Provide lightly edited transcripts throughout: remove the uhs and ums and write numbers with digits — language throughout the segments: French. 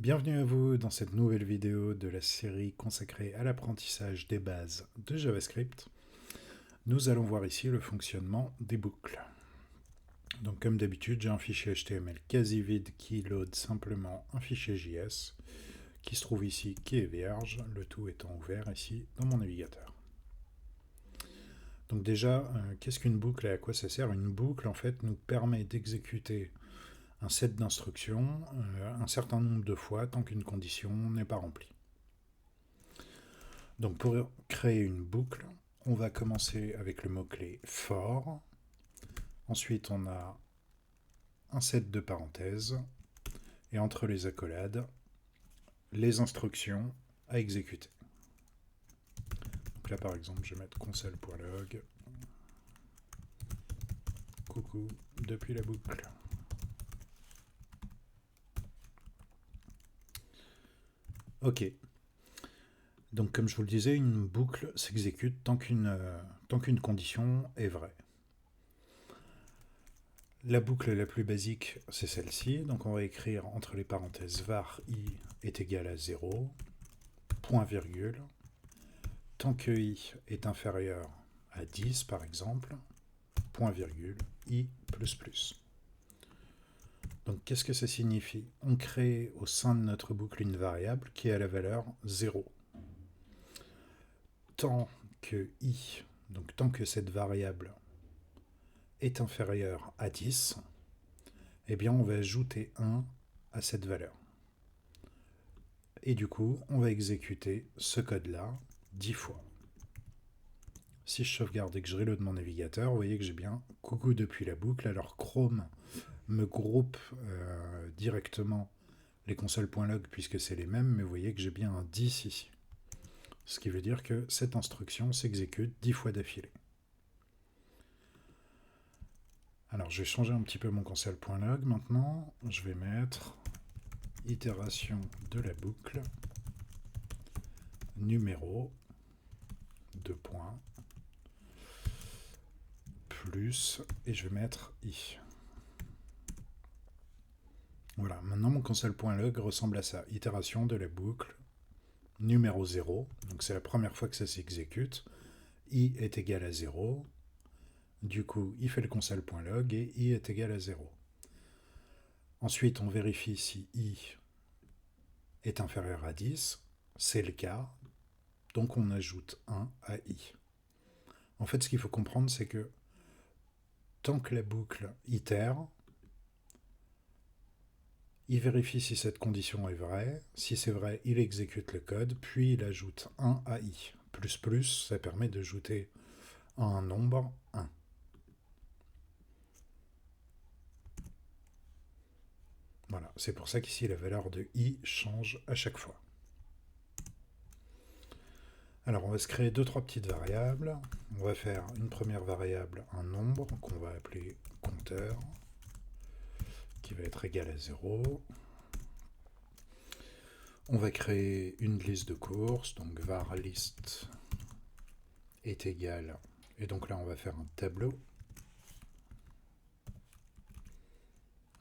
Bienvenue à vous dans cette nouvelle vidéo de la série consacrée à l'apprentissage des bases de JavaScript. Nous allons voir ici le fonctionnement des boucles. Donc comme d'habitude, j'ai un fichier HTML quasi vide qui load simplement un fichier JS qui se trouve ici, qui est vierge, le tout étant ouvert ici dans mon navigateur. Donc déjà, qu'est-ce qu'une boucle et à quoi ça sert? Une boucle en fait nous permet d'exécuter un set d'instructions un certain nombre de fois tant qu'une condition n'est pas remplie. Donc pour créer une boucle, on va commencer avec le mot-clé for. Ensuite, on a un set de parenthèses. Et entre les accolades, les instructions à exécuter. Donc là, par exemple, je vais mettre console.log. Coucou, depuis la boucle. Ok. Donc comme je vous le disais, une boucle s'exécute tant qu'une condition est vraie. La boucle la plus basique, c'est celle-ci. Donc on va écrire entre les parenthèses var i est égal à 0, point virgule. Tant que i est inférieur à 10, par exemple, point virgule, i plus plus. Donc qu'est-ce que ça signifie? On crée au sein de notre boucle une variable qui a la valeur 0. Tant que i, donc tant que cette variable est inférieure à 10, eh bien on va ajouter 1 à cette valeur. Et du coup, on va exécuter ce code-là 10 fois. Si je sauvegarde et que je reload mon navigateur, vous voyez que j'ai bien coucou depuis la boucle. Alors Chrome me groupe directement les consoles.log puisque c'est les mêmes, mais vous voyez que j'ai bien un 10 ici. Ce qui veut dire que cette instruction s'exécute 10 fois d'affilée. Alors je vais changer un petit peu mon console.log maintenant. Je vais mettre itération de la boucle, numéro, 2 points, plus, et je vais mettre i. Voilà, maintenant mon console.log ressemble à ça. Itération de la boucle, numéro 0, donc c'est la première fois que ça s'exécute. I est égal à 0. Du coup, il fait le console.log et i est égal à 0. Ensuite, on vérifie si i est inférieur à 10. C'est le cas. Donc on ajoute 1 à i. En fait, ce qu'il faut comprendre, c'est que tant que la boucle itère, il vérifie si cette condition est vraie. Si c'est vrai, il exécute le code, puis il ajoute 1 à i. Plus plus, ça permet d'ajouter à un nombre 1. Voilà, c'est pour ça qu'ici la valeur de i change à chaque fois. Alors on va se créer 2-3 petites variables. On va faire une première variable, un nombre, qu'on va appeler compteur, qui va être égal à 0. On va créer une liste de courses, donc var list est égal, et donc là on va faire un tableau.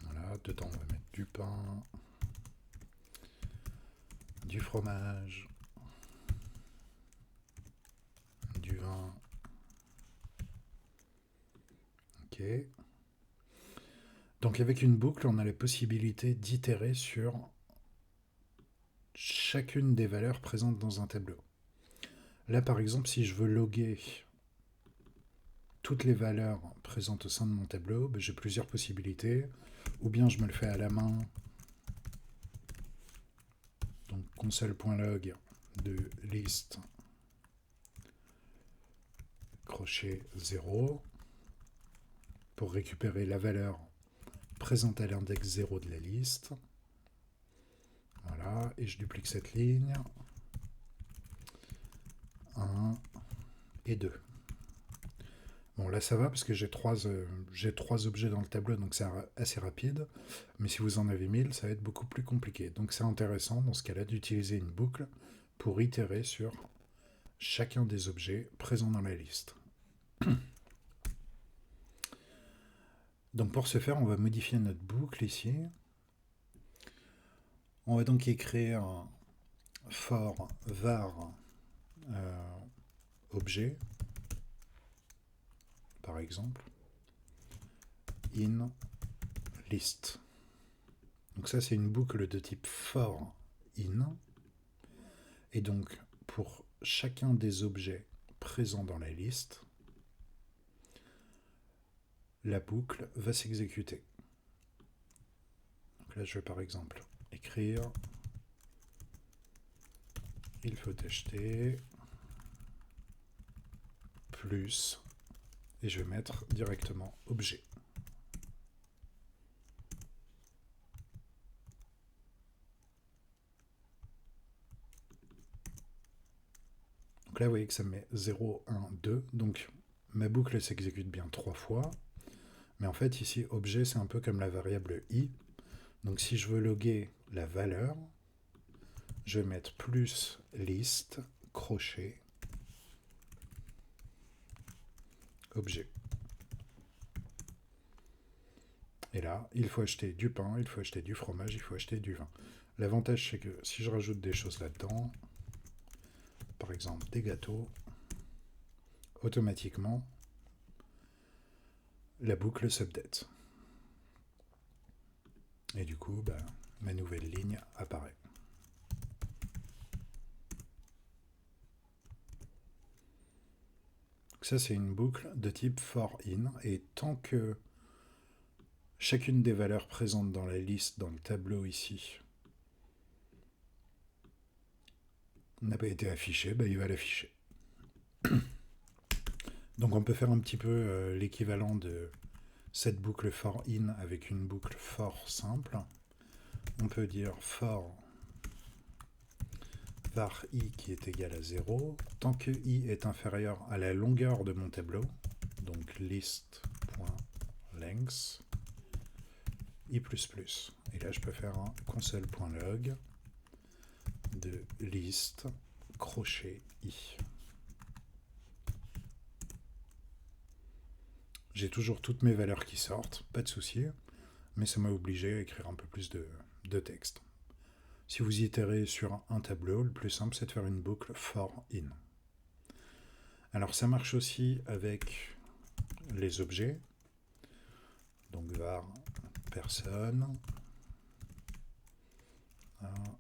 Voilà, dedans on va mettre du pain, du fromage, du vin. Ok. Donc avec une boucle, on a la possibilité d'itérer sur chacune des valeurs présentes dans un tableau. Là par exemple, si je veux loguer toutes les valeurs présentes au sein de mon tableau, j'ai plusieurs possibilités. Ou bien je me le fais à la main. Donc console.log de list crochet 0 pour récupérer la valeur présente à l'index 0 de la liste. Voilà, et je duplique cette ligne. 1 et 2. Bon, là ça va parce que j'ai trois objets dans le tableau, donc c'est assez rapide. Mais si vous en avez 1000, ça va être beaucoup plus compliqué. Donc c'est intéressant dans ce cas-là d'utiliser une boucle pour itérer sur chacun des objets présents dans la liste. Donc pour ce faire, on va modifier notre boucle ici. On va donc écrire un for var objet, par exemple, in list. Donc ça, c'est une boucle de type for in. Et donc, pour chacun des objets présents dans la liste, la boucle va s'exécuter. Donc là, je vais par exemple écrire il faut acheter plus, et je vais mettre directement objet. Donc là, vous voyez que ça met 0, 1, 2. Donc ma boucle s'exécute bien 3 fois. Mais en fait, ici, objet, c'est un peu comme la variable i. Donc si je veux loguer la valeur, je vais mettre plus list, crochet, objet. Et là, il faut acheter du pain, il faut acheter du fromage, il faut acheter du vin. L'avantage, c'est que si je rajoute des choses là-dedans, par exemple des gâteaux, automatiquement, la boucle s'update. Et du coup, ma nouvelle ligne apparaît. Donc ça, c'est une boucle de type for in. Et tant que chacune des valeurs présentes dans la liste, dans le tableau ici, n'a pas été affichée, il va l'afficher. Donc on peut faire un petit peu l'équivalent de cette boucle for in avec une boucle for simple. On peut dire for var i qui est égal à 0, tant que i est inférieur à la longueur de mon tableau, donc list.length, i++. Et là, je peux faire un console.log de list crochet i. J'ai toujours toutes mes valeurs qui sortent, pas de souci, mais ça m'a obligé à écrire un peu plus de texte. Si vous itérez sur un tableau, le plus simple, c'est de faire une boucle for in. Alors, ça marche aussi avec les objets. Donc, var personne.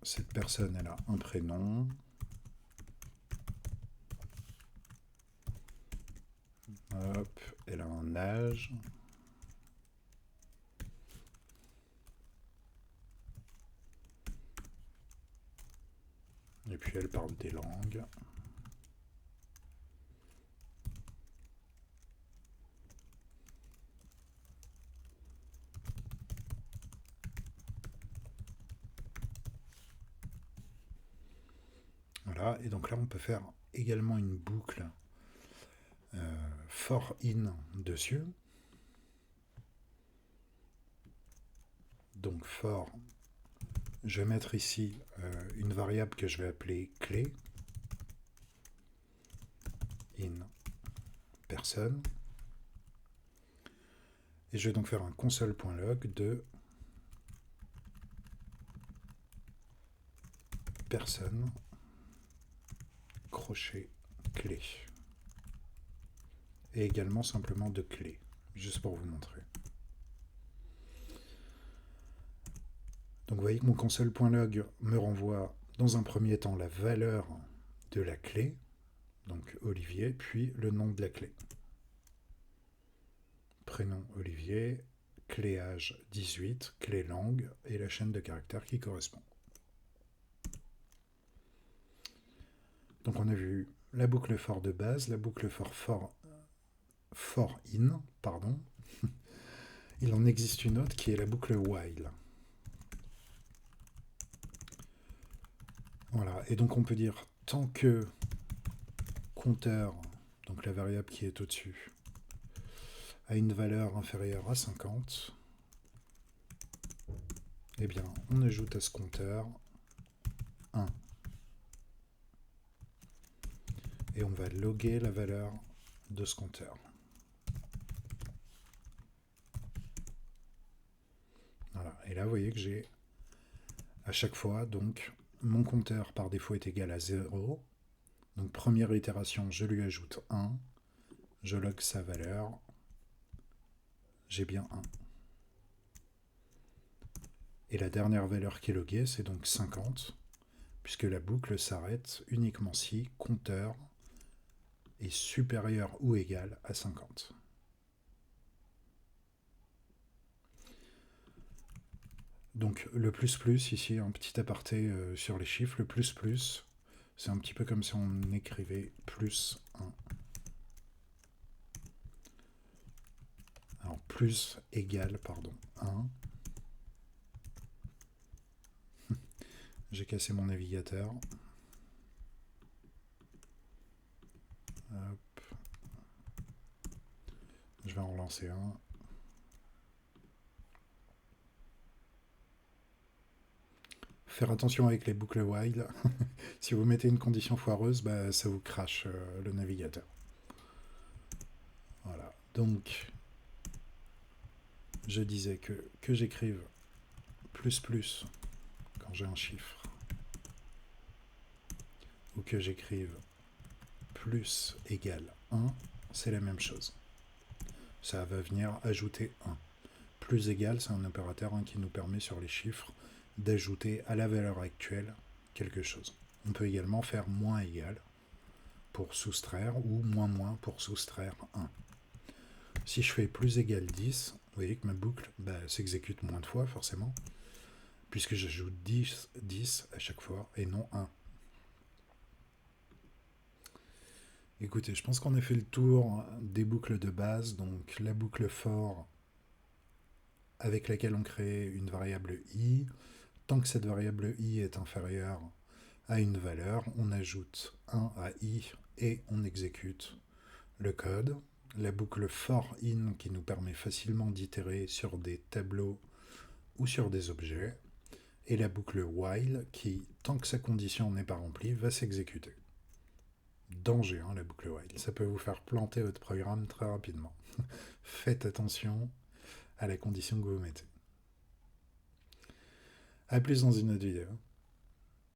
Cette personne, elle a un prénom. Hop, elle a un âge. Et puis elle parle des langues. Voilà, et donc là on peut faire également une boucle for in dessus. Donc for, je vais mettre ici une variable que je vais appeler clé, in personne, et je vais donc faire un console.log de personne crochet clé, et également simplement de clé, juste pour vous montrer. Donc vous voyez que mon console.log me renvoie dans un premier temps la valeur de la clé, donc Olivier, puis le nom de la clé. Prénom Olivier, clé âge 18, clé langue et la chaîne de caractères qui correspond. Donc on a vu la boucle for de base, la boucle for in, pardon. Il en existe une autre qui est la boucle while. Voilà, et donc on peut dire tant que compteur, donc la variable qui est au-dessus, a une valeur inférieure à 50, eh bien on ajoute à ce compteur 1. Et on va loguer la valeur de ce compteur. Voilà, et là vous voyez que j'ai À chaque fois, donc, mon compteur par défaut est égal à 0. Donc première itération, je lui ajoute 1. Je log sa valeur. J'ai bien 1. Et la dernière valeur qui est loguée, c'est donc 50, puisque la boucle s'arrête uniquement si compteur est supérieur ou égal à 50. Donc le plus ici, un petit aparté sur les chiffres, le plus, c'est un petit peu comme si on écrivait plus 1. Alors plus égal, pardon, 1. J'ai cassé mon navigateur. Hop. Je vais en relancer un. Faire attention avec les boucles while. Si vous mettez une condition foireuse, bah, ça vous crache le navigateur. Voilà. Donc, je disais que j'écrive plus quand j'ai un chiffre, ou que j'écrive plus égale 1, c'est la même chose. Ça va venir ajouter 1. Plus égal, c'est un opérateur qui nous permet sur les chiffres d'ajouter à la valeur actuelle quelque chose. On peut également faire moins égal pour soustraire ou moins pour soustraire 1. Si je fais plus égal 10, vous voyez que ma boucle s'exécute moins de fois forcément, puisque j'ajoute 10 à chaque fois et non 1. Écoutez, je pense qu'on a fait le tour des boucles de base, donc la boucle for avec laquelle on crée une variable i. Tant que cette variable i est inférieure à une valeur, on ajoute 1 à i et on exécute le code. La boucle for in qui nous permet facilement d'itérer sur des tableaux ou sur des objets. Et la boucle while qui, tant que sa condition n'est pas remplie, va s'exécuter. Danger, la boucle while. Ça peut vous faire planter votre programme très rapidement. Faites attention à la condition que vous mettez. A plus dans une autre vidéo.